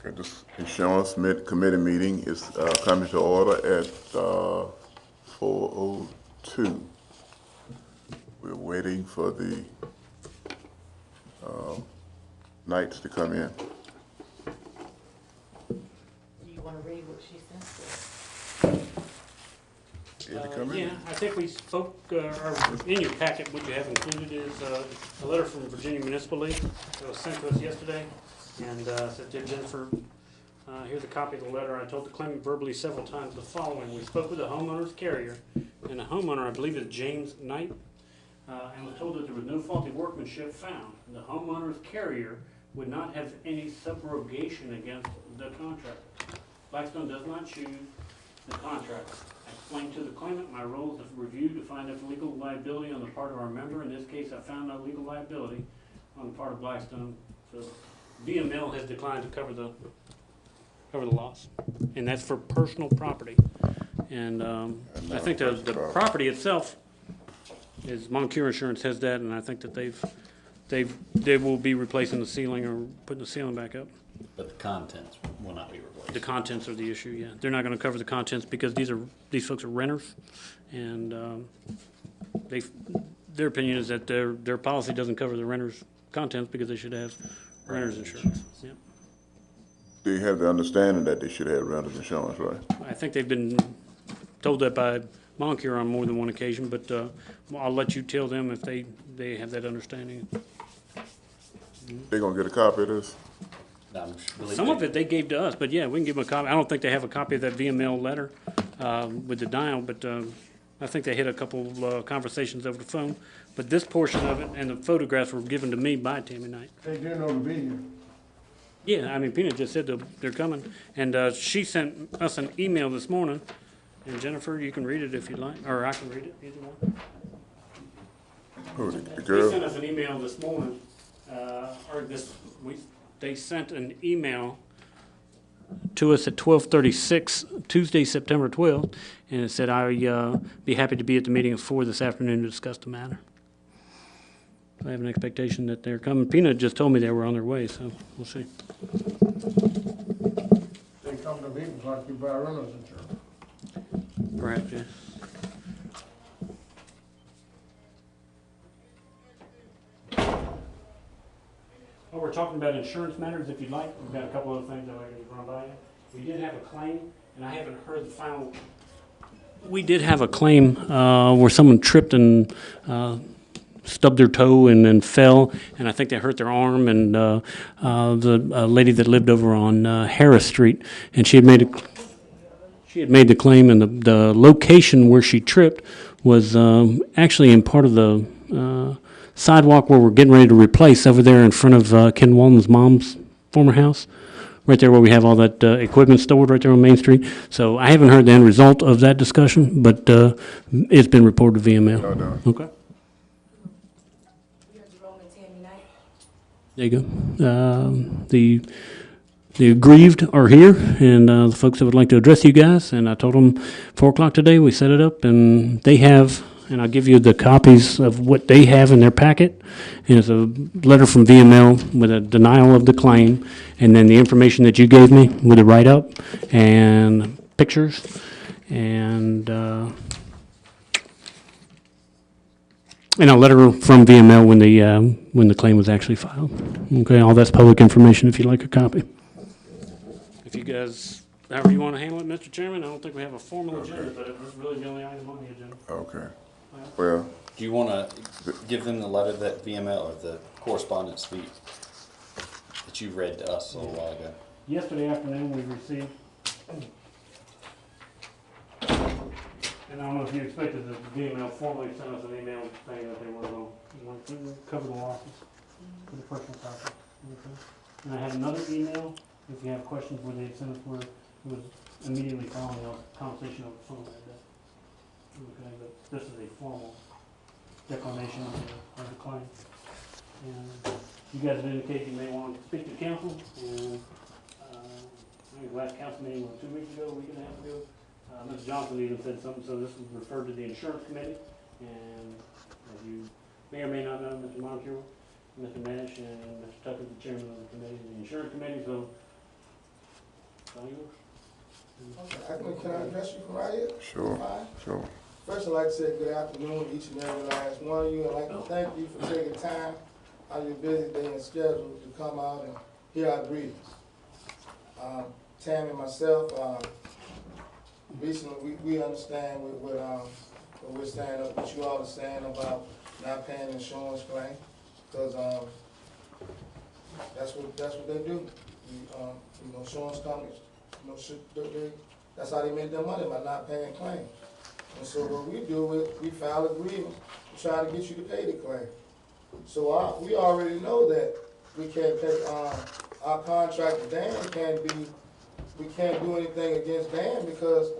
Okay, this insurance committee meeting is coming to order at 4:02. We're waiting for the knights to come in. Do you want to read what she sent Did they come in? Yeah, I think we spoke, or in your packet, what you have included is a letter from Virginia Municipal League that was sent to us yesterday. And said, "Dear Jennifer, here's a copy of the letter. I told the claimant verbally several times the following. We spoke with the homeowner's carrier, and the homeowner, I believe, is James Knight, and was told that there was no faulty workmanship found. The homeowner's carrier would not have any subrogation against the contractor. Blackstone does not choose the contractor. I explained to the claimant my roles of review to find if legal liability on the part of our member. In this case, I found no legal liability on the part of Blackstone. So VML has declined to cover the loss, and that's for personal property. And I think the property itself is Moncure Insurance has that, and I think that they will be replacing the ceiling or putting the ceiling back up. But the contents will not be replaced. The contents are the issue, yeah. They're not going to cover the contents because these folks are renters, and their opinion is that their policy doesn't cover the renters' contents because they should have renter's insurance. Yeah. Do you have the understanding that they should have renter's insurance, right? I think they've been told that by Moncure on more than one occasion, but I'll let you tell them if they have that understanding. They gonna get a copy of this? Some of it they gave to us, but yeah, we can give them a copy. I don't think they have a copy of that VML letter with the dial, but I think they hit a couple conversations over the phone. But this portion of it and the photographs were given to me by Tammy Knight. They do know the video. Yeah, I mean, Peanut just said they're coming. And she sent us an email this morning. And Jennifer, you can read it if you'd like, or I can read it, either one. Who, the They girl? sent us an email this morning, they sent an email to us at 12:36, Tuesday, September 12th, and it said, I'll be happy to be at the meeting at 4 this afternoon to discuss the matter. I have an expectation that they're coming. Peanut just told me they were on their way, so we'll see. They come to meetings like you buy renter's insurance. Perhaps, yeah. Well, we're talking about insurance matters, if you'd like. We've got a couple other things that I can run by you. We did have a claim, and I haven't heard the final. We did have a claim where someone tripped and stubbed their toe and then fell, and I think they hurt their arm. And the lady that lived over on Harris Street, and she had made the claim, and the location where she tripped was actually in part of the sidewalk where we're getting ready to replace over there in front of Ken Walton's mom's former house, right there where we have all that equipment stored right there on Main Street. So I haven't heard the end result of that discussion, but it's been reported to VML. No, no. Okay. You're Jerome and Tammy Knight. There you go. The aggrieved are here, and the folks that would like to address you guys, and I told them 4 o'clock today, we set it up, and they have, and I'll give you the copies of what they have in their packet, and it's a letter from VML with a denial of the claim, and then the information that you gave me with a write-up, and pictures, and a letter from VML when the claim was actually filed. Okay, all that's public information if you'd like a copy. If you guys, however you want to handle it, Mr. Chairman, I don't think we have a formal agenda, but it was really the only item on the agenda. Okay. Well, Do you want to give them the letter that VML, or the correspondence that you read to us a little while ago? Yesterday afternoon, we received, and I don't know if you expected the VML formally sent us an email saying that they were going to cover the losses for the personal property. Okay. And I had another email, if you have questions, where they sent us where it was immediately following a conversation over the phone that day. Okay, but this is a formal declination of the claim. And you guys have indicated you may want to speak to council, and I think the last council meeting was 2 weeks ago, a week and a half ago. Mr. Johnson even said something, so this was referred to the insurance committee, and as you may or may not know, Mr. Moncure, Mr. Nash, and Mr. Tucker, the chairman of the committee, the insurance committee, so All yours. Can I address you from right here? Sure, Fine. sure. First, I'd like to say good afternoon to each and every last one of you. I'd like to thank you for taking time out of your busy day and schedule to come out and hear our greetings. Tammy and myself, recently we understand what we're saying, what you all are saying about not paying insurance claim, because that's what they do. Insurance companies, that's how they make their money, by not paying claims. And so what we do is we file a grievance to try to get you to pay the claim. So we already know that we can't pay, our contract with Dan we can't do anything against Dan because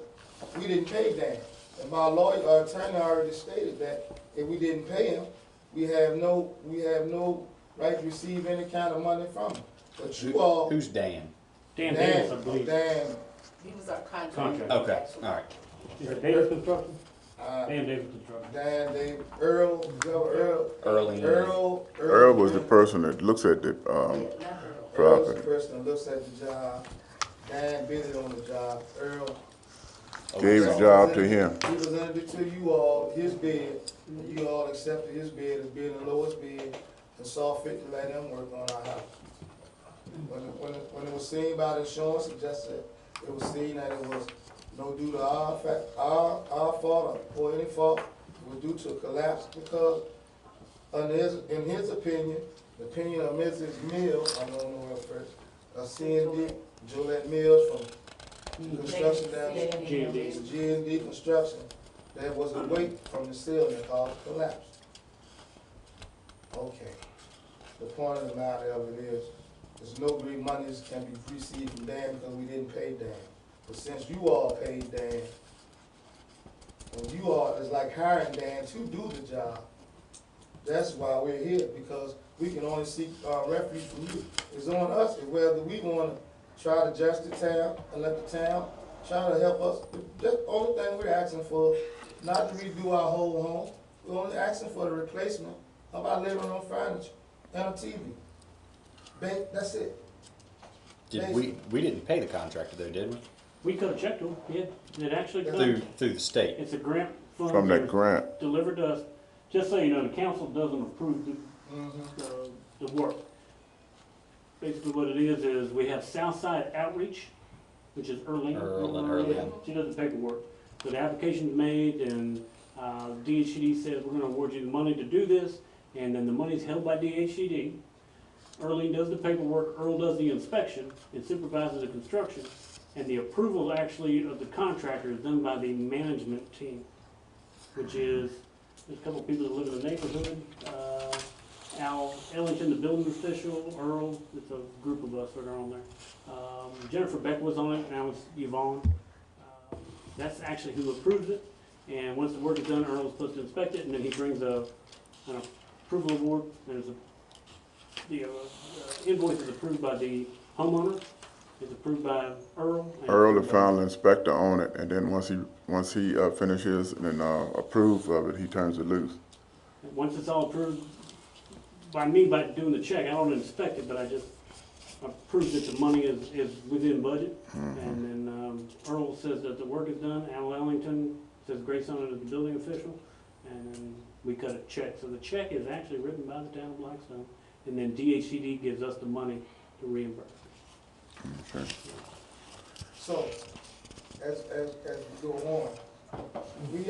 we didn't pay Dan. And my our attorney already stated that if we didn't pay him, we have no right to receive any kind of money from him. But you all, Who's Dan? Dan Davis, I believe. Dan, He was our contract. Contract. Okay, all right. Is it Davis Construction? uh, Dan Davis Construction. Dan, Dave, Earl, Early. Earl was the person that looks at the, Earl's the property. person that looks at the job. Dan bidded on the job. Earl Gave the job to him. He presented it to you all, his bid, and you all accepted his bid as being the lowest bid and saw fit to let him work on our house. When it was seen by the insurance, it just said, it was seen that it was no due to our fault or any fault, it was due to a collapse because in his opinion, the opinion of Mrs. Mills, I don't know her first, CND, Jolette Mills from construction down there. G&D Construction, there was a weight from the ceiling that caused a collapse. Okay. The point of the matter of it is, there's no great monies can be received from Dan because we didn't pay Dan. But since you all paid Dan, and you all is like hiring Dan to do the job, that's why we're here, because we can only seek refuge from you. It's on us whether we want to try to adjust the town and let the town try to help us. That's the only thing we're asking for, not to redo our whole home. We're only asking for the replacement of our living room furniture and a TV. That's it. We didn't pay the contractor though, did we? We could have checked them, yeah. It actually Through could. the state. It's a grant fund. From that grant. Delivered to us. Just so you know, the council doesn't approve the work. Basically what it is we have Southside Outreach, which is Earlene. Earlene. She does the paperwork. So the application's made and DHCD says we're gonna award you the money to do this, and then the money's held by DHCD. Earlene does the paperwork, Earl does the inspection and supervises the construction, and the approval actually of the contractor is done by the management team, which is, there's a couple of people that live in the neighborhood, Al Ellington, the building official, Earl, it's a group of us that are on there. Jennifer Beck was on it, now it's Yvonne. That's actually who approves it, and once the work is done, Earl is supposed to inspect it, and then he brings an approval award, and the invoice is approved by the homeowner, it's approved by Earl. Earl, the final inspector, on it, and then once he finishes and approves of it, he turns it loose. Once it's all approved, by me, by doing the check, I don't inspect it, but I just approve that the money is within budget. And then Earl says that the work is done, Al Ellington says Grace on it as the building official, and then we cut a check. So the check is actually written by the town of Blackstone, and then DHCD gives us the money to reimburse. Okay. So, as we go on, we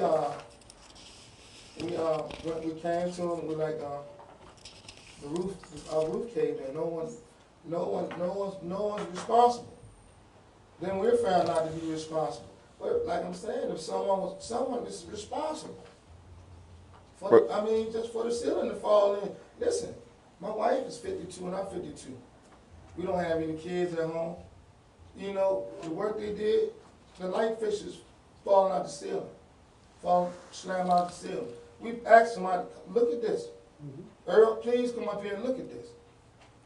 came to them, we're like, our roof caved in, no one's responsible. Then we're found out to be responsible. But like I'm saying, if someone is responsible just for the ceiling to fall in. Listen, my wife is 52 and I'm 52. We don't have any kids at home. You know, the work they did, the light fixtures falling out the ceiling, slam out the ceiling. We asked somebody, look at this. Earl, please come up here and look at this.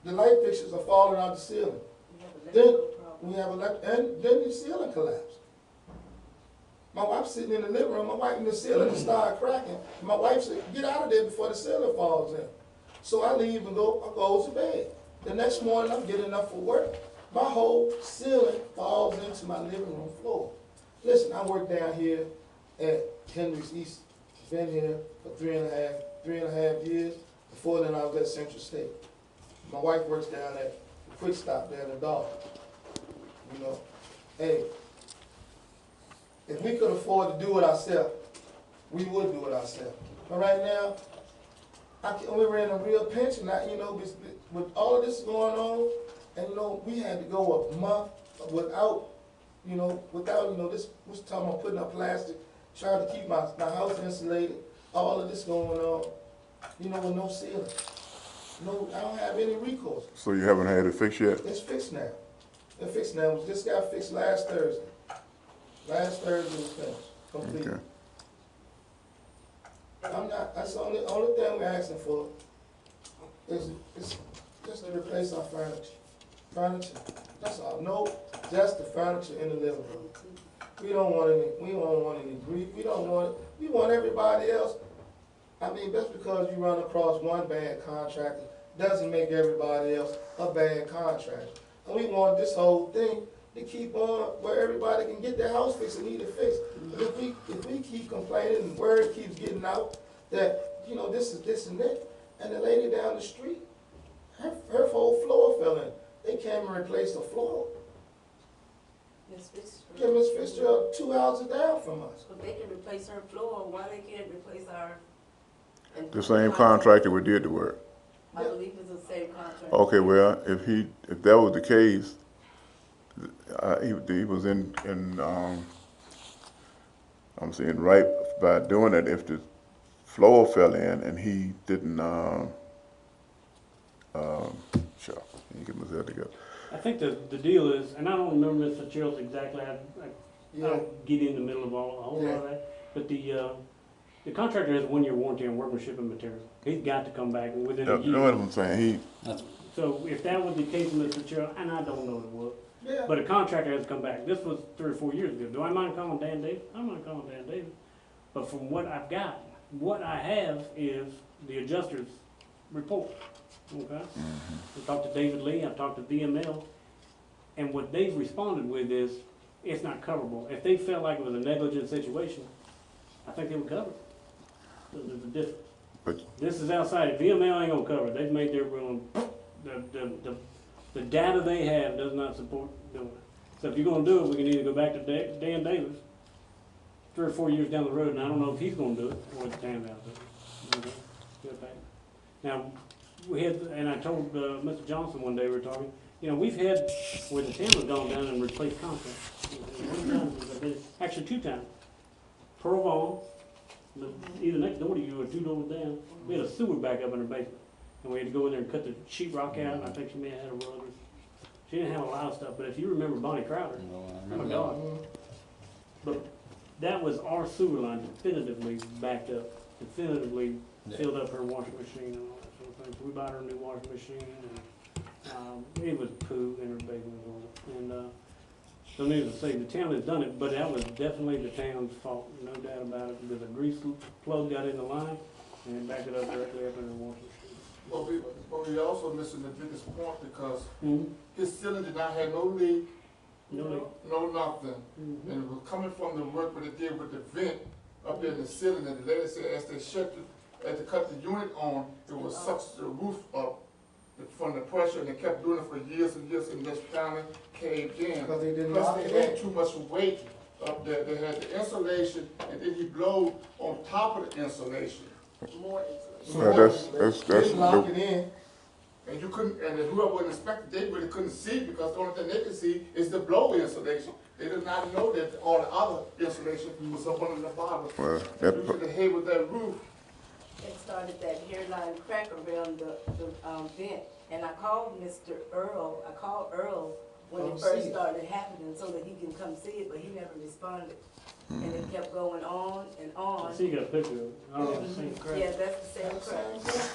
The light fixtures are falling out the ceiling. Then we have and then the ceiling collapsed. My wife's sitting in the living room, my wife in the ceiling just started cracking. My wife said, get out of there before the ceiling falls in. So I leave and go to bed. The next morning I'm getting up for work. My whole ceiling falls into my living room floor. Listen, I work down here at Henry's East, been here for three and a half years. Before then, I was at Central State. My wife works down at Quick Stop down in Dalton. You know, hey, if we could afford to do it ourselves, we would do it ourselves. But right now, we're in a real pinch, and you know, with all of this going on, and you know, we had to go a month without this was talking about putting up plastic, trying to keep my house insulated, all of this going on, you know, with no ceiling. No, I don't have any recourse. So you haven't had it fixed yet? It's fixed now. It's fixed now. This got fixed last Thursday. Last Thursday was finished, complete. Okay. That's the only thing we're asking for is just to replace our furniture. Furniture, that's all. No, just the furniture in the living room. We don't want any grief. We want everybody else. I mean, just because you run across one bad contractor doesn't make everybody else a bad contractor. And we want this whole thing to keep on where everybody can get their house fixed and need it fixed. But if we keep complaining and word keeps getting out that, you know, this is this and that, and the lady down the street, her whole floor fell in. They came and replaced the floor. Miss Fitzgerald. Get Miss Fitzgerald 2 houses down from us. But they can replace her floor, why they can't replace our? The same contractor we did the work. I believe it's the same contract. Okay, well, if that was the case, he was in I'm saying right by doing it, if the floor fell in and he didn't, sure, let me get myself together. I think the deal is, and I don't remember Mr. Fitzgerald's exactly, I don't get in the middle of a whole lot of that, but the contractor has a 1-year warranty on workmanship and material. He's got to come back within a You know what year. I'm saying? So if that was the case with Mr. Fitzgerald, and I don't know it was, Yeah. but a contractor has come back. This was 3 or 4 years ago. Do I mind calling Dan Davis? I don't mind calling Dan Davis. But from what I've got, what I have is the adjuster's report. Okay? I talked to David Lee, I talked to VML, and what they've responded with is, it's not coverable. If they felt like it was a negligent situation, I think they would cover it. So there's a difference. But This is outside, VML ain't gonna cover it, they've made their ruling. The data they have does not support doing it. So if you're gonna do it, we can either go back to Dan Davis, 3 or 4 years down the road, and I don't know if he's gonna do it, or the town out there. Okay? Good thing. Now, we had, and I told Mr. Johnson one day, we were talking, you know, we've had where the town has gone down and replaced contracts. Actually 2 times. Pearl Vaughn, either next door to you or 2 doors down, we had a sewer back up in her basement. And we had to go in there and cut the sheet rock out. I think she may have had a rug. She didn't have a lot of stuff, but if you remember Bonnie Crowder, oh my God. But that was our sewer line definitively backed up, definitively filled up her washing machine and all that sort of thing. So we bought her a new washing machine, and it was poo in her basement. And so needless to say, the town has done it, but that was definitely the town's fault, no doubt about it, because a grease plug got in the line and it backed it up directly up in her washing machine. But we also missing the biggest point because Mm-hmm. his ceiling did not have no leak, No leak. no nothing. Mm-hmm. And it was coming from the work what they did with the vent up there in the ceiling, and the lady said as they cut the unit on, it would suck the roof up from the pressure, and they kept doing it for years and years, and just finally caved in. Because they didn't Plus lock they it had in. too much weight up there. They had the insulation, and then he blowed on top of the insulation. More Yeah, that's Didn't lock it in. And you couldn't, and whoever inspected, they really couldn't see because the only thing they could see is the blow insulation. They did not know that all the other insulation was up under the bottom. well, Due to the height with that roof. It started that hairline crack around the vent, and I called Mr. Earl, when Come it see first it. started happening, so that he can come see it, but he never responded. And it kept going on and on. I see you got a picture of it. I don't know if it's seen crack. Yeah, that's the same crack.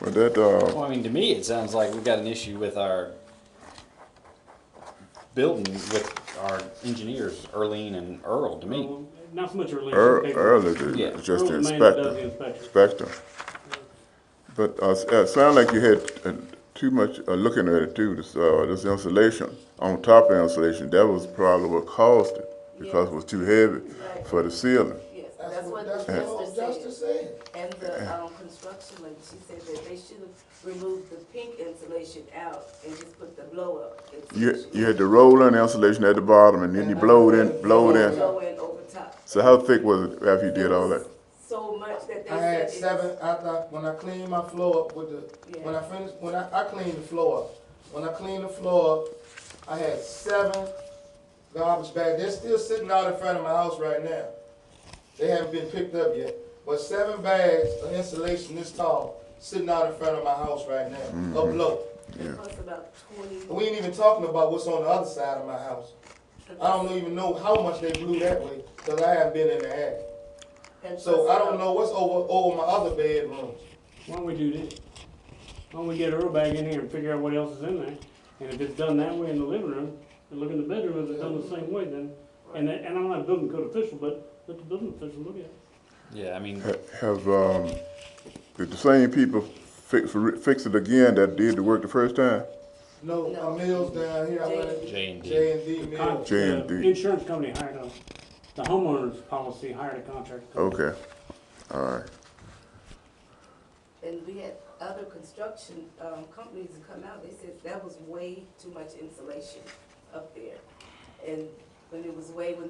but that Well, I mean, to me, it sounds like we've got an issue with our building with our engineers, Earlene and Earl, to me. Well, not so much early. Earl is Yeah. just the Earl's the man that does the inspector. inspection. But it sounded like you had too much, looking at it too, this insulation, on top of the insulation, that was probably what caused it, because it was too heavy for the ceiling. Yes, that's what the That's what justice Justice said. said. And the, construction lady, she said that they should have removed the pink insulation out and just put the blow-up insulation. You had the roll-in insulation at the bottom, and then you blow it in. Blow in over top. So how thick was it after you did all that? So much that they I said had it's. 7, after, when I cleaned my floor up with the, when I finished, when I cleaned the floor up. When I cleaned the floor up, I had 7 garbage bags. They're still sitting out in front of my house right now. They haven't been picked up yet. But 7 bags of insulation this tall, sitting out in front of my house right now, up low. It costs about 20. We ain't even talking about what's on the other side of my house. I don't even know how much they blew that way, because I haven't been in the attic. And So plus I don't know what's over my other bedrooms. Why don't we do this? Why don't we get Earl back in here and figure out what else is in there? And if it's done that way in the living room, and look in the bedroom, if it's done the same way, then, and I'm not a building code official, but let the building official look at it. Yeah, I mean, Did the same people fix it again that did the work the first time? No, Mills down here, I went J&D. J&D Mills. J&D. The insurance company hired the homeowner's policy hired a contractor. Okay, all right. And we had other construction, companies that come out, they said that was way too much insulation up there. And when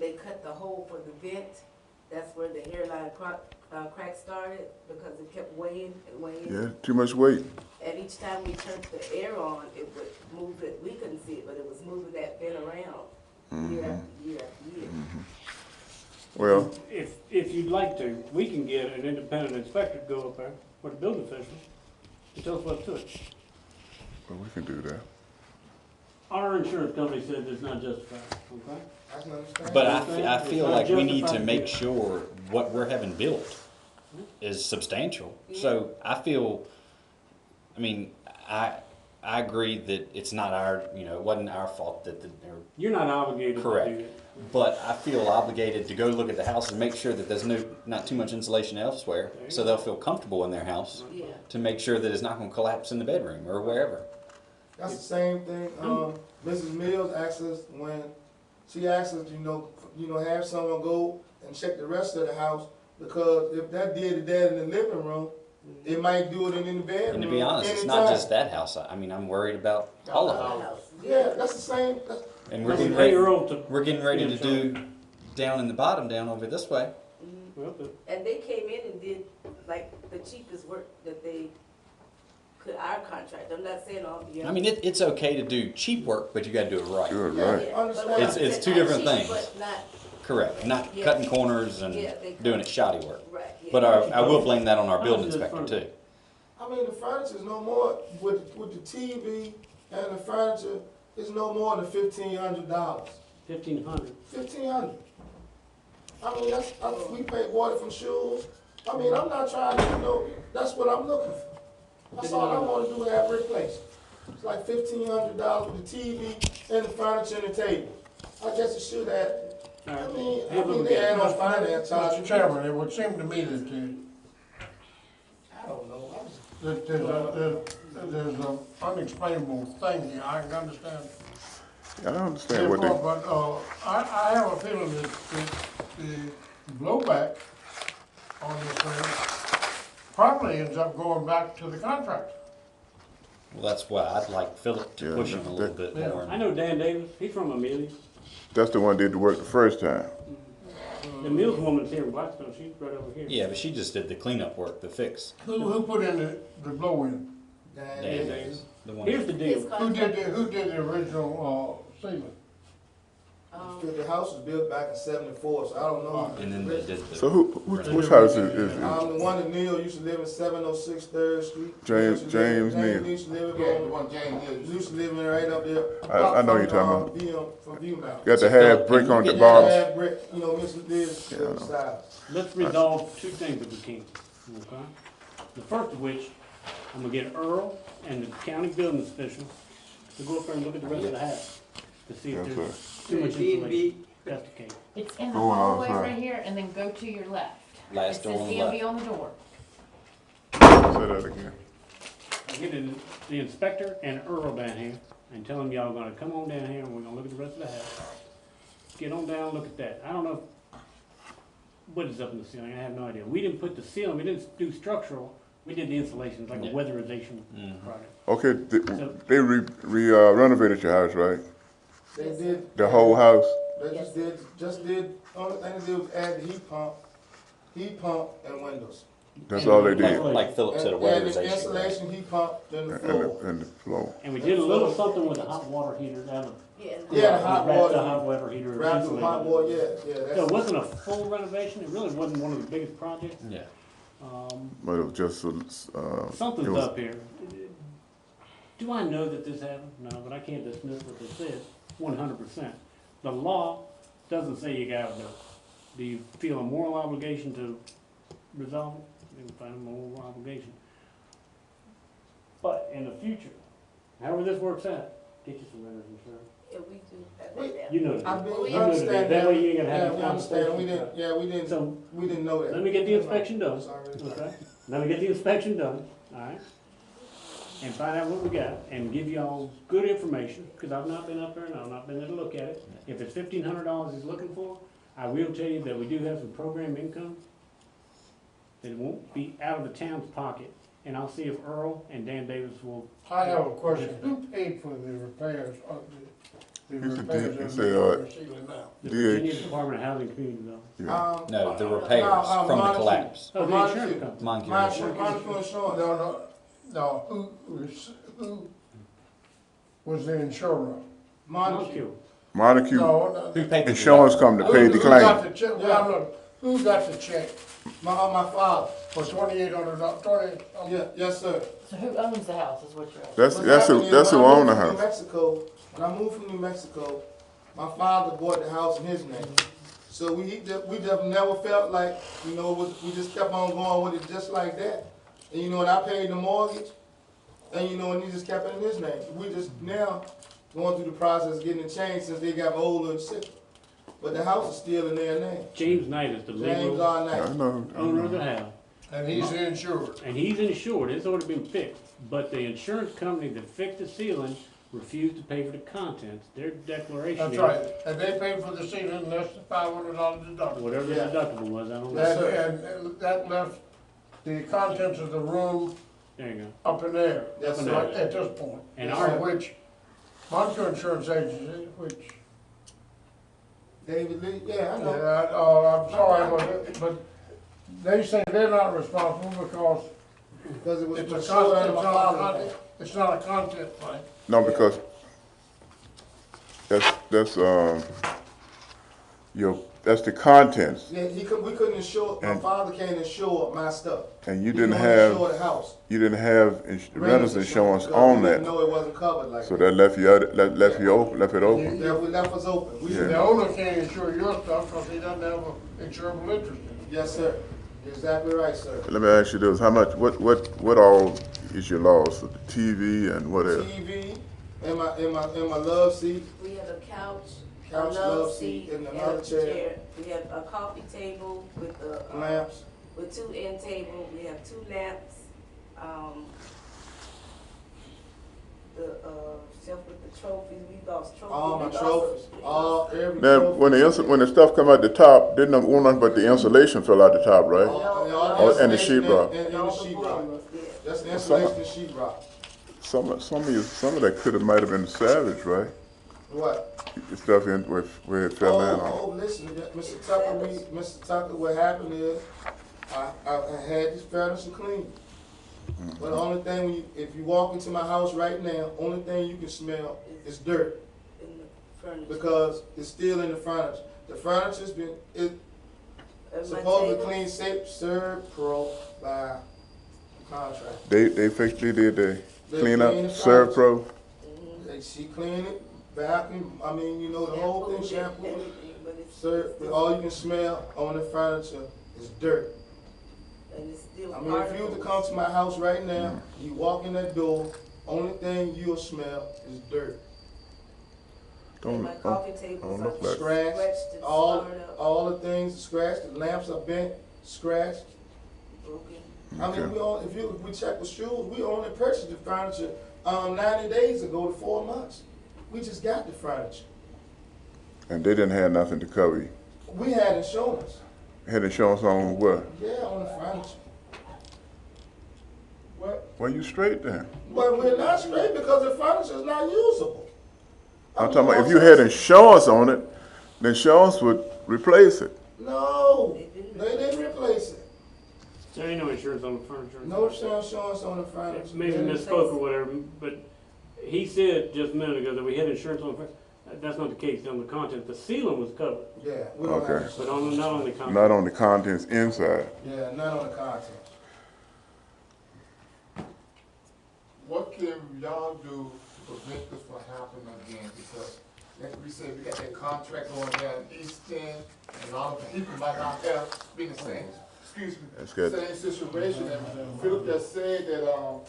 they cut the hole for the vent, that's where the hairline crack started, because it kept weighing and weighing. Yeah, too much weight. And each time we turned the air on, it would move it, we couldn't see it, but it was moving that vent around year after year after year. Well, If you'd like to, we can get an independent inspector to go up there, or the building official, and tell us what's to it. we can do that. Our insurance company said it's not justified, okay? I can understand. but I It's feel not like we need to justified. make sure what we're having built is substantial. So I feel, I mean, I agree that it's not our, it wasn't our fault that You're not obligated to do Correct. it. but I feel obligated to go look at the house and make sure that there's not too much insulation elsewhere, so they'll feel comfortable in their house, Yeah. to make sure that it's not gonna collapse in the bedroom or wherever. That's the same thing, Mrs. Mills asked us when, she asked us, have someone go and check the rest of the house, because if that did that in the living room, it might do it in the bedroom. And to be honest, it's not anytime. just that house. I mean, I'm worried about all of it. Yeah, that's the same, And we're Let's getting pay ready, Earl to. we're getting ready to Yeah, do down in the bottom, down over this way. Well, And they came in and did like the cheapest work that they could, our contract, I'm not saying all the. I mean, it's okay to do cheap work, but you gotta do it right. Good, yeah, right. understand. It's two different things. But not, Correct. Not Yeah. cutting corners and Yeah, they doing it shoddy work. right, yeah. But I will blame that on our How building much is inspector furniture? too. I mean, the furniture's no more, with the TV and the furniture, it's no more than $1,500. 1,500. 1,500. I mean, we pay water from shoes. I mean, I'm not trying to, that's what I'm looking for. That's all I wanna do, have replaced. It's like $1,500 with the TV and the furniture and the table. I guess it should have, All right. I mean, Have a look they at it. add on finance charges. Mr. Chairman, it would seem to me that I don't know, there's an unexplainable thing here, I can understand. I don't understand what they, But, I have a feeling that the blowback on this thing probably ends up going back to the contractor. Well, that's why I'd like Philip to Yeah, push him a little bit yeah. more. I know Dan Davis, he's from Amelia. that's the one that did the work the first time. The Mills woman's here in Blackstone, she's right over here. Yeah, but she just did the cleanup work, the fix. Who put in the blow-in? Dan Dan, Davis, the one. Here's the deal. His Who did contract, the original, ceiling? the house was built back in '74, so I don't know. And then they did So the, which house is it? The one that Neil used to live in 706 3rd Street. James James Neal. used to live Yeah, the in, one James Hill. used to live in right up there. I know you're talking about. From Viewmount. Got the half brick on the Yeah. bottom. Half brick, Mr. Liz, Yeah, I know. side. Let's resolve two things if we can, okay? The first of which, I'm gonna get Earl and the county building official to go up there and look at the rest of the house to see if Yes, there's too much insulation. That's the case. It's in the Go on hallway outside. right here, and then go to your left. Last It door says on the DMV left. on the door. Say that again. getting the inspector and Earl down here and tell them y'all gonna come on down here and we're gonna look at the rest of the house. Get on down, look at that. I don't know what is up in the ceiling, I have no idea. We didn't put the ceiling, we didn't do structural, we did the insulation, like a Yeah. weatherization Mhm. project. Okay, So- they renovated your house, right? They did. The whole house? They just did, only thing they did was add the heat pump and windows. That's all they Like, did? like Philip said, a And the weatherization. insulation, heat pump, then the floor. And the floor. And we did a little something with the hot water heater down the. Yeah. Yeah, the hot wrapped water. the hot water heater. Wrapped with insulated hot it. water, yeah, So it that's, wasn't a full renovation, it really wasn't one of the biggest projects. Yeah. But it was just, Something's it was- up here. Do I know that this happened? No, but I can't dismiss what this says, 100%. The law doesn't say you gotta do it. Do you feel a moral obligation to resolve it? You can find a moral obligation. But in the future, however this works out, get you some renters insurance. Yeah, we do have that down. You know I that. mean, we we You know that. understand That that. way you ain't gonna have Yeah, these we understand, conversations. So, we didn't know that. let me get the inspection done. It's already done. Okay, let me get the inspection done, alright? And find out what we got, and give y'all good information, cause I've not been up there and I've not been there to look at it. If it's $1,500 he's looking for, I will tell you that we do have some program income that won't be out of the town's pocket, and I'll see if Earl and Dan Davis will. I have a question. Who paid for the repairs of the He said- repairs he of said, the ceiling now? The DH. Virginia Department of Housing and Community Development. yeah. No, the repairs from the Montague. collapse. Oh, the Montague. insurance company. Moncur My Insurance. insurance, No, who was the insurer? Montague. Montague, No, Who paid the insurance company paid the Who got claim. the check? Well, look, who got the check My father. for $2,800? Yeah, yes, sir. So who owns the house is what you're asking? That's What happened is, who when I owned the moved from house. New Mexico, when I moved from New Mexico, my father bought the house in his name. So we just never felt like, you know, we just kept on going with it just like that. And you know, and I paid the mortgage, and you know, and he just kept it in his name. We just now going through the process of getting it changed since they got older and sicker. But the house is still in their name. James Knight is the James legal R. I Knight. know. owner of the house. And he's the insured. And he's insured, it's already been fixed, but the insurance company that fixed the ceiling refused to pay for the contents. Their declaration That's is, right. And they paid for the ceiling, and that's the $500 deductible. whatever the Yeah. deductible was, I don't know. Yes, sir. And that left the contents of the room There you go. up in there. Yes, Up in sir. there. At this point. And Yes, our, sir. Which, Moncur Insurance Agency, which, David Lee, yeah, I know. I'm sorry, but they say they're not responsible because Because it was it's a insured under content, my father's name. it's not a content thing. No, because that's the contents, Yeah, we couldn't insure, my And- father can't insure my stuff. and you He didn't only have, insure the house. you didn't have renter's insurance because on we didn't that. know it wasn't covered like So that. that left you out, left it open. We left us open. We Yeah. The owner can't insure your stuff because he doesn't have an insurable interest in it. Yes, sir. You're exactly right, sir. Let me ask you this, how much, what all is your loss? The TV and what else? TV and my love seat. We have a couch, a Couch, love seat, and and another a chair. chair. We have a coffee table with the, Lamps. with two end tables. We have two lamps. The, shelf with the trophies, we lost trophies. All my We lost- trophies. we All, lost- every Now, trophy. when the stuff come out the top, didn't want nothing but the insulation fell out the top, right? All and the insulation sheetrock. And And the all the sheetrock. floors, yeah. That's the insulation and sheetrock. Some of that could have might have been salvaged, right? What? The stuff in where it fell in on. Oh, listen, Mr. Tucker, what happened is, I had this furniture clean. But the only thing, if you walk into my house right now, only thing you can smell is dirt, In the furniture. because it's still in the furniture. The furniture's been, And my supposed to table- clean, served pro by contract. They did the They clean up, cleaned the Serve Pro. Mhm. She cleaned it, vacuum, I mean, you know, the whole thing, Shampooed it, shampoo, everything, but it's served, but all you can smell on the furniture is dirt. and it's still I mean, if you were to come to my house right now, you walk in that door, only thing you'll smell is dirt. And my coffee tables don't look are like- scratched and All, scarred up, all the things scratched, the lamps are bent, scratched. broken. I mean, Okay. if we check the shoes, we only purchased the furniture, 90 days ago to 4 months. We just got the furniture. And they didn't have nothing to cover you. We had insurance. Had insurance on what? Yeah, on the furniture. What? Well, you straight then. But we're not straight because the furniture is not usable. I'm talking about if you had insurance on it, the insurance would replace it. No, they didn't replace it. There ain't no insurance on the furniture. No insurance on the furniture. Maybe They misspoke or whatever, but he said just a minute ago that we had insurance on the furniture. That's not the case. On the content, the ceiling was covered, Yeah, we don't have Okay. insurance. but not on the content. Not on the contents inside. Yeah, not on the contents. What can y'all do to prevent this from happening again? Because, like we said, we got that contract going down in East 10, and a lot of people might not have been the same, That's good. same situation. And Philip just said that,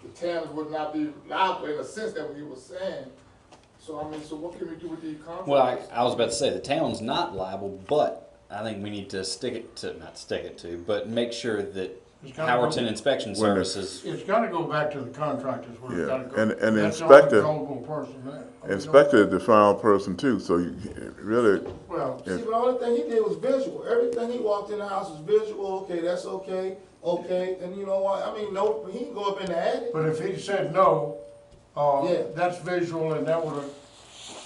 the towns would not be liable in a sense that he was saying. So, I mean, so what can we do with these contracts? Well, I was about to say, the town's not liable, but I think we need to but make sure that It's gotta Howerton go- Inspection When the- Services, It's gotta go back to the contractors where Yeah, it's gotta go. and the That's the only inspector- controllable person there. Inspector is the final person too, so you really, Well, Yeah. See, but the only thing he did was visual. Everything he walked in the house was visual. Okay, that's okay. Okay, and you know what? I mean, no, he can go up in the attic. but if he said no, Yeah. that's visual and that would've,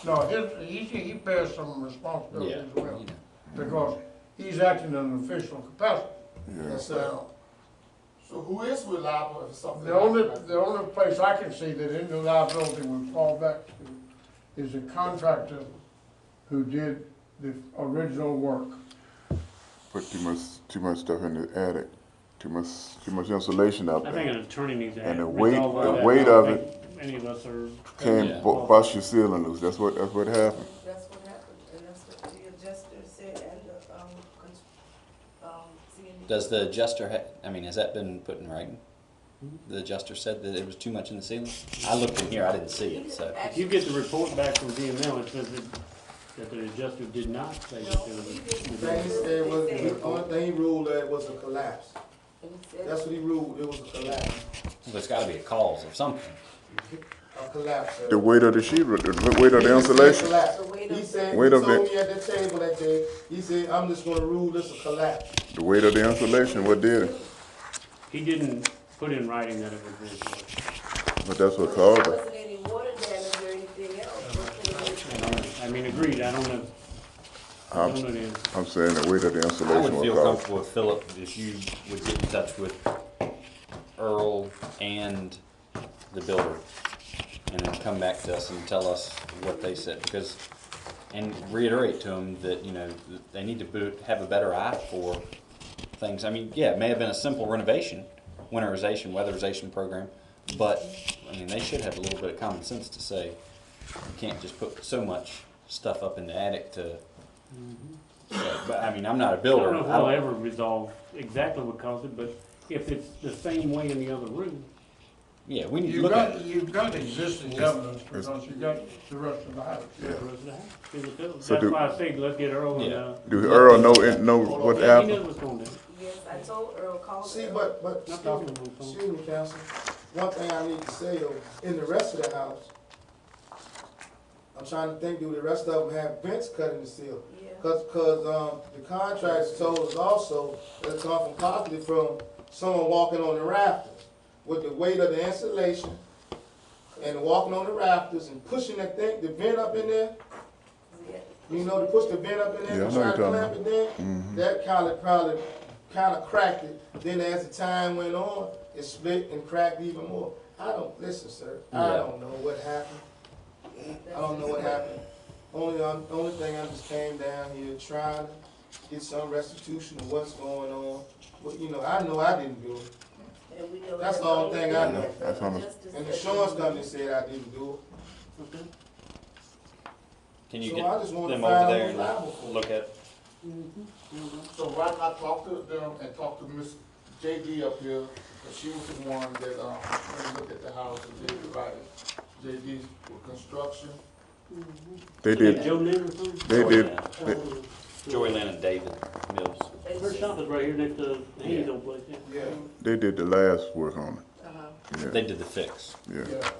no, he bears some responsibility yeah, as well. you know. Because he's acting in an official capacity. Yes, sir. Now, So who is liable if something? the only happens? place I can see that any liability would fall back to is a contractor who did the original work. put too much stuff in the attic, too much insulation out I think there. an attorney needs to And the resolve weight- all the that. weight I don't of think any of us are. Came, Yeah. bust your ceiling loose, that's what happened. That's what happened, and that's what the adjuster said, and the, CND. Does the adjuster, has that been put in writing? The adjuster said that it was too much in the ceiling? I looked in here, I didn't see it, so. If you get the report back from DML, it says that the adjuster did not say that there was. The thing he said was, the only thing he ruled that was a collapse. And he said- That's what he ruled. It was a collapse. There's gotta be a cause of something. A collapse. sir. The weight of the sheet, the weight of He the said insulation. collapse. The weight He of- said, he Weight of told it. me at the table that day, he said, I'm just gonna rule this a collapse. The weight of the insulation, what did it? He didn't put in writing that it was visual. But that's what There caused it. wasn't any water damage or anything else. What could it be? Agreed, I don't know. I don't know the answer. I'm saying the weight of the I would insulation feel was caused. comfortable with Philip if you would get in touch with Earl and the builder and then come back to us and tell us what they said, because, and reiterate to them that, that they need to have a better eye for things. I mean, yeah, it may have been a simple renovation, winterization, weatherization program, but, they should have a little bit of common sense to say, you can't just put so much stuff up in the attic to, so, but, I'm not a I builder. don't know if we'll ever resolve exactly what caused it, but if it's the same way in the other room, Yeah, we need to look at it. You've got existing evidence because you've got the rest of the house. the rest of the house. See what goes. So That's do- why I say let's get Earl and, Yeah. Do Earl know what yeah, he happened? knows what's going down. Yes, I told Earl, call See, Earl. but, Not talking about phone. excuse me, counsel, one thing I need to say though, in the rest of the house, I'm trying to think, do the rest of them have vents cut in the ceiling? Yeah. Cause, the contractor told us also that it come from possibly from someone walking on the rafters with the weight of the insulation and walking on the rafters and pushing that thing, the vent up in there. Yeah. You know, to push the vent up in there Yeah, I and know try you're to talking clamp it in, that probably cracked it. Then as the time went on, it split and cracked even more. Listen, sir, I Yeah. don't know what happened. I don't know what happened. Only thing, I just came down here trying to get some restitution of what's going on. Well, I know I didn't do it. And we know That's the only thing I know. That's on the- Justice And the said- insurance company said I didn't do Okay. Can you So get I just wanna them find over out there who's liable for and it. look at? So why not talk to them and talk to Miss JD up here, cause she was the one that, really looked at the house and did the writing. JD with construction. They Is that did, Joe Lynn or something? they did, Joy Lynn and David Mills. And Her shop is right here next to Handy's old place, yeah. Yeah, They did the last work on Uh-huh. it. They did the fix. Yeah. yeah.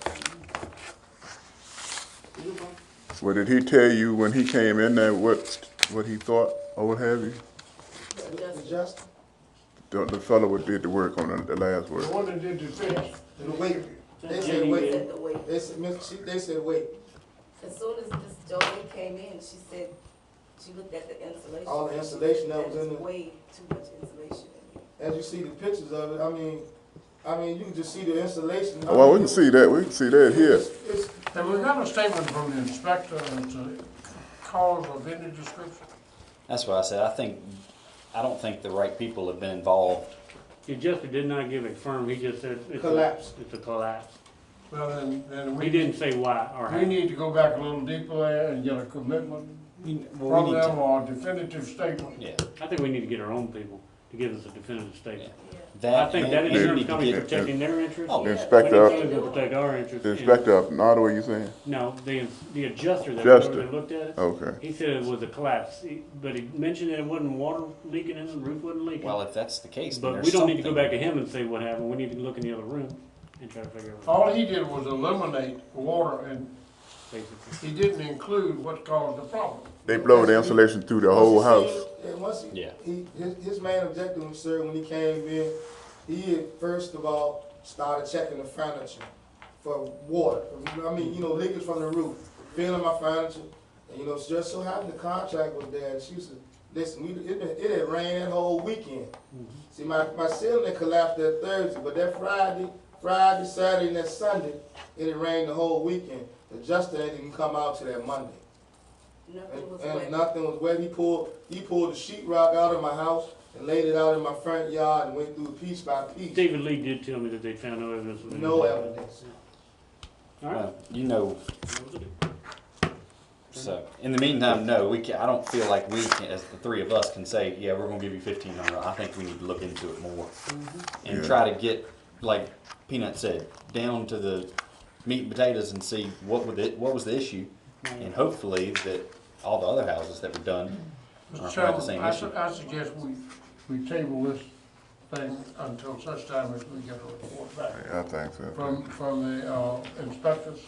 Well, did he tell you when he came in there what he thought or what have you? Just, The fellow who did the work on the last The work. one that did the fix. the wait, they said Jenny wait, Said to wait. they said wait. As soon as Miss Jolie came in, she said, she looked at the insulation. All the insulation that was in There's the, way too much insulation in as you see the pictures of it, I mean, you can just see the insulation. I Well, we mean, can see that. We can see that here. It's, And we got a statement from the inspector as to cause of any description. That's why I said, I don't think the right people have been involved. The adjuster did not give a firm, he just said. it's a- Collapse. It's a collapse. Well, then He we, didn't say why or we how. need to go back a little deeper there and get a commitment Well, from we need them to, or a definitive statement. yeah, I think we need to get our own people to give us a definitive statement. I that, think and that we insurance need to company's get, protecting their interests. Oh, The But inspector, it's gonna protect our interests. the inspector up Nottaway, you saying? No, the adjuster that Adjuster. looked at it, Okay. he said it was a collapse, but he mentioned that it wasn't water leaking in the roof wasn't leaking. well, if that's the case, then But there's we don't need to go something. back to him and say what happened, we need to look in the other room and try to figure out what All he did was eliminate water and basically. he didn't include what caused the problem. They blow the insulation through the whole house. Yeah, once Yeah. his main objective was, sir, when he came in, he had first of all started checking the furniture for water. I mean, leakage from the roof, feeling my furniture. And, just so happened the contract was there. And she said, listen, it had rained that whole weekend. See, my ceiling had collapsed that Thursday, but that Friday, Saturday, and that Sunday, it had rained the whole weekend. The adjuster didn't come out till that Monday. Nothing was And wet. nothing was wet. He pulled the sheetrock out of my house and laid it out in my front yard and went through piece by piece. David Lee did tell me that they found no evidence of No anything. evidence. All right. Well, so, in the meantime, no, I don't feel like we can, as the three of us can say, yeah, we're gonna give you 1,500. I think we need to look into it more. And Yeah. try to get, like Peanut said, down to the meat and potatoes and see what was the issue. And hopefully that all the other houses that were done Mr. aren't quite the same Chairman, issue. I suggest we table this thing until such time as we get a report back I think so. from the inspectors.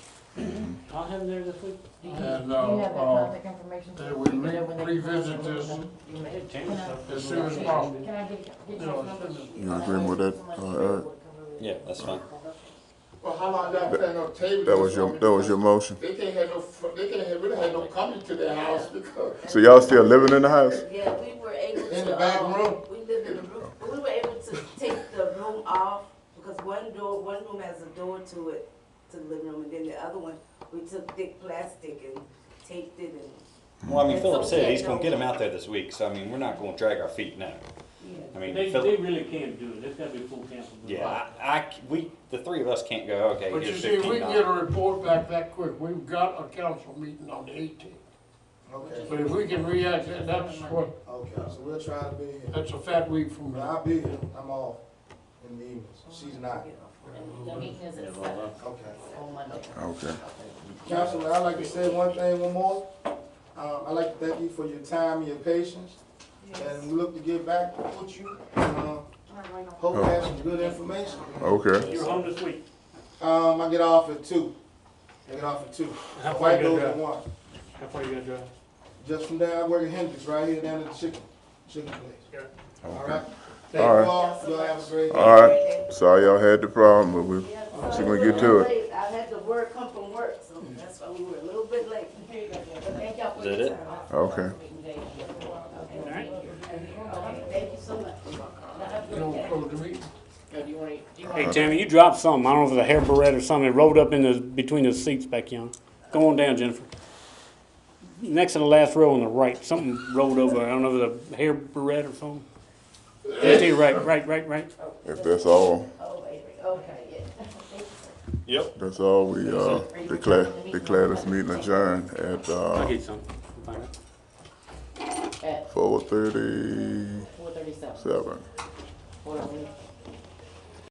I'll have him there this week. And, You have that contact information? that we revisit this as soon as possible. Can I get You your know, number? You agree with that, Eric? Yeah, that's fine. Well, how long y'all plan on tabling? That was your motion. They can't really have no coming to their house because So y'all still living in the house? Yeah, we were able to. In the back room? We lived in the room, we were able to take the room off, because one room has a door to it, to the living room, and then the other one, we took thick plastic and taped it and, Well, I mean, And Philip so said we he's had gonna no- get them out there this week, so I mean, we're not gonna drag our feet now. yeah. I mean, They Philip, really can't do it, it's gotta be full council. yeah, the three of us can't go, okay, But you here's see, if we can get a $15. report back that quick, we've got a council meeting on the 18th. Okay. But if we can react, that's Okay, so we'll try to be here. that's a fat week from But now. I'll be here. I'm off in the evenings. She's not. The meeting is at 7 Okay. on Monday. Okay. Councilman, I'd like to say one more. I'd like to thank you for your time and your patience. And we look to get back with you. Hope to have some good information. Okay. You're home this week. I get off at 2. How far White you goes gotta at drive? 1. How far you gotta drive? Just from there, I work at Hendrix, right here down at the chicken place. All Okay. right? Thank All you right. all. Y'all have a great day. All right. Sorry y'all had the problem, but we gonna get to it. I had the word come from work, so that's why we were a little bit late. But thank y'all for Is that your it? time. Okay. Alright. Thank you so much. You don't close the meeting. Hey Tammy, you dropped something, I don't know if it was a hair barrette or something, it rolled up between the seats back yon. Go on down, Jennifer. Next to the last row on the right, something rolled over, I don't know if it was a hair barrette or something. Just to your right. If that's all, Oh, wait, okay, yeah. Thank you, sir. Yep. that's all, we declare this meeting adjourned at I'll get some. Find out. At 4:37. 4:37. 4:37.